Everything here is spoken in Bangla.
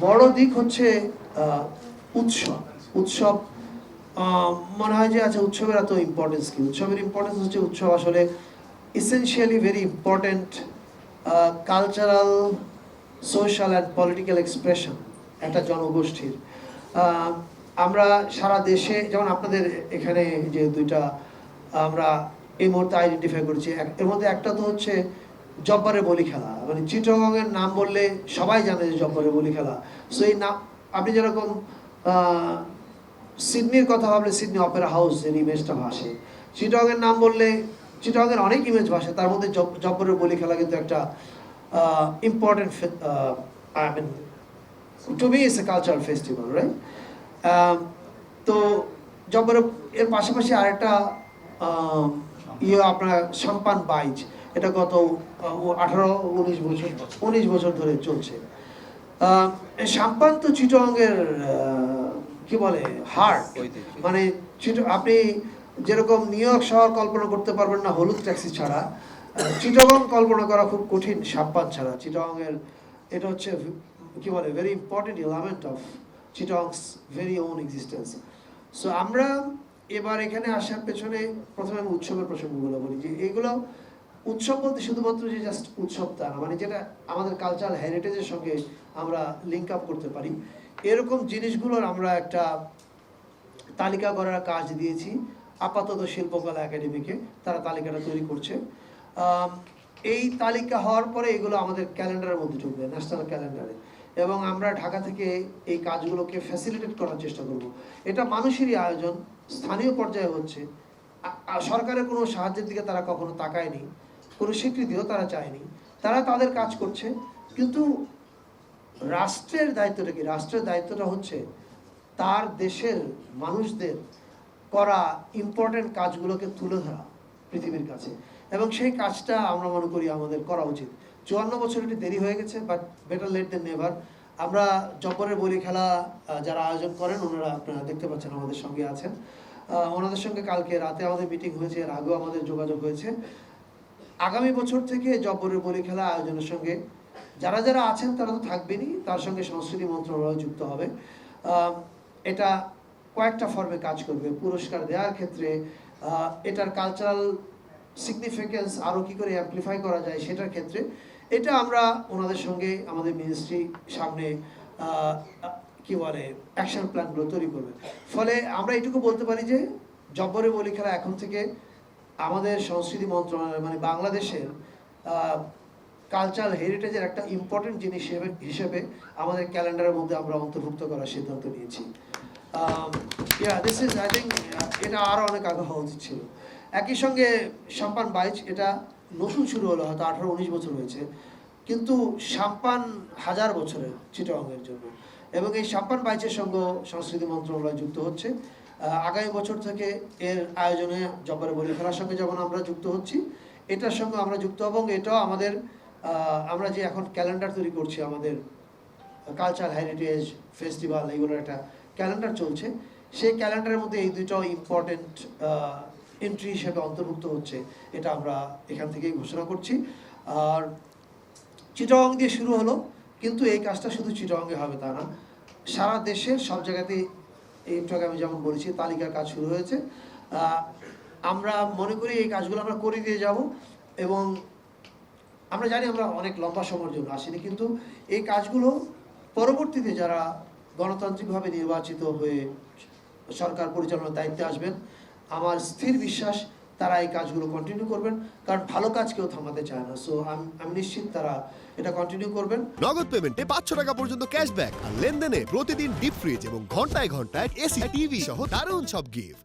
বড় দিক হচ্ছে উৎসব উৎসব মনে হয় যে আচ্ছা উৎসবের এত ইম্পর্টেন্স কি? উৎসবের ইম্পর্টেন্স হচ্ছে উৎসব আসলে essentially very important cultural social and political expression একটা জনগোষ্ঠীর। আমরা সারা দেশে যেমন আপনাদের এখানে যে দুইটা আমরা এই মুহূর্তে আইডেন্টিফাই করছি, এর মধ্যে একটা তো হচ্ছে জব্বারের বলি খেলা। মানে চিটাগংয়ের নাম বললে সবাই জানে যে জব্বারের বলি খেলা। সো এই নাম আপনি যেরকম সিডনির কথা ভাবলে সিডনি অপেরা হাউস এর ইমেজটা ভাসে, চিটাগংয়ের নাম বললে চিটাগংয়ের অনেক ইমেজ ভাসে, তার মধ্যে জব্বরের বলি খেলা কিন্তু একটা important I mean to me it's a cultural festival, right? তো জব্বরের এর পাশাপাশি আরেকটা আপনার সাম্পান বাইচ, এটা গত 18-19 বছর ধরে চলছে। সাম্পান তো চিটাগংয়ের কি বলে হার্ট। মানে আপনি যেরকম নিউ ইয়র্ক শহর কল্পনা করতে পারবেন না হলুদ ট্যাক্সি ছাড়া, চিটাগং কল্পনা করা খুব কঠিন সাম্পান ছাড়া। চিটাগংয়ের এটা হচ্ছে কি বলে very important element of Chittagong's very own existence. So আমরা এবার এখানে আসার পেছনে প্রথমে আমি উৎসবের প্রসঙ্গগুলো বলি, যে এইগুলো উৎসব বলতে শুধুমাত্র যে জাস্ট উৎসব তা না, মানে যেটা আমাদের কালচারাল হেরিটেজের সঙ্গে আমরা লিঙ্ক আপ করতে পারি, এরকম জিনিসগুলোর আমরা একটা তালিকা করার কাজ দিয়েছি আপাতত শিল্পকলা একাডেমিকে। তারা তালিকাটা তৈরি করছে। এই তালিকা হওয়ার পরে এগুলো আমাদের ক্যালেন্ডারের মধ্যে ঢুকবে, ন্যাশনাল ক্যালেন্ডারে, এবং আমরা ঢাকা থেকে এই কাজগুলোকে ফ্যাসিলিটেট করার চেষ্টা করব। এটা মানুষেরই আয়োজন, স্থানীয় পর্যায়ে হচ্ছে। সরকারের কোনো সাহায্যের দিকে তারা কখনো তাকায়নি, কোনো স্বীকৃতিও তারা চায়নি। তারা তাদের কাজ করছে, কিন্তু রাষ্ট্রের দায়িত্বটা কি? রাষ্ট্রের দায়িত্বটা হচ্ছে তার দেশের মানুষদের করা ইম্পর্টেন্ট কাজগুলোকে তুলে ধরা পৃথিবীর কাছে, এবং সেই কাজটা আমরা মনে করি আমাদের করা উচিত। 54 বছর এটি দেরি হয়ে গেছে, but better late than never. আমরা জব্বরের বলি খেলা যারা আয়োজন করেন ওনারা আপনারা দেখতে পাচ্ছেন আমাদের সঙ্গে আছেন। ওনাদের সঙ্গে কালকে রাতে আমাদের মিটিং হয়েছে, এর আগেও আমাদের যোগাযোগ হয়েছে। আগামী বছর থেকে জব্বরের বলি খেলা আয়োজনের সঙ্গে যারা যারা আছেন তারা তো থাকবেনই, তার সঙ্গে সংস্কৃতি মন্ত্রণালয় যুক্ত হবে। এটা কয়েকটা ফর্মে কাজ করবে। পুরস্কার দেওয়ার ক্ষেত্রে এটার কালচারাল সিগনিফিকেন্স আরও কী করে অ্যাম্প্লিফাই করা যায় সেটার ক্ষেত্রে এটা আমরা ওনাদের সঙ্গে আমাদের মিনিস্ট্রি সামনে কি বলে অ্যাকশন প্ল্যানগুলো তৈরি করবে। ফলে আমরা এটুকু বলতে পারি যে জব্বরের বলি খেলা এখন থেকে আমাদের সংস্কৃতি মন্ত্রণালয় মানে বাংলাদেশের কালচারাল হেরিটেজের একটা ইম্পর্টেন্ট জিনিস হিসেবে আমাদের ক্যালেন্ডারের মধ্যে আমরা অন্তর্ভুক্ত করার সিদ্ধান্ত নিয়েছি। দিস ইজ আই থিঙ্ক এটা আরও অনেক আগে হওয়া উচিত ছিল। একই সঙ্গে সাম্পান বাইচ এটা নতুন শুরু হলো, হয়তো 18-19 বছর হয়েছে, কিন্তু সাম্পান 1000 বছরের চিটাগংয়ের জন্য, এবং এই সাম্পান বাইচের সঙ্গে সংস্কৃতি মন্ত্রণালয় যুক্ত হচ্ছে। আগামী বছর থেকে এর আয়োজনে জব্বরের বলি খেলার সঙ্গে যেমন আমরা যুক্ত হচ্ছি, এটার সঙ্গে আমরা যুক্ত, এবং এটাও আমাদের আমরা যে এখন ক্যালেন্ডার তৈরি করছি আমাদের কালচারাল হেরিটেজ ফেস্টিভ্যাল, এইগুলোর একটা ক্যালেন্ডার চলছে। সেই ক্যালেন্ডারের মধ্যে এই দুটো ইম্পর্টেন্ট এন্ট্রি হিসেবে অন্তর্ভুক্ত হচ্ছে, এটা আমরা এখান থেকেই ঘোষণা করছি। আর চিটাগং দিয়ে শুরু হলো, কিন্তু এই কাজটা শুধু চিটাগংয়ে হবে তা না, সারা দেশের সব জায়গাতেই একটু আগে আমি যেমন বলেছি তালিকার কাজ শুরু হয়েছে। আমরা মনে করি এই কাজগুলো আমরা করে দিয়ে যাব, এবং আমরা জানি আমরা অনেক লম্বা সময়ের জন্য আসিনি, কিন্তু এই কাজগুলো পরবর্তীতে যারা গণতান্ত্রিকভাবে নির্বাচিত হয়ে সরকার পরিচালনার দায়িত্বে আসবেন, আমার স্থির বিশ্বাস তারা এই কাজগুলো কন্টিনিউ করবেন, কারণ ভালো কাজ কেউ থামাতে চায় না। সো আমি নিশ্চিত তারা এটা কন্টিনিউ করবেন। নগদ পেমেন্টে 500 টাকা পর্যন্ত ক্যাশব্যাক, আর লেনদেনে প্রতিদিন ডিপ ফ্রিজ এবং ঘন্টায় ঘন্টায় এসি টিভি সহ দারুণ সব গিফট।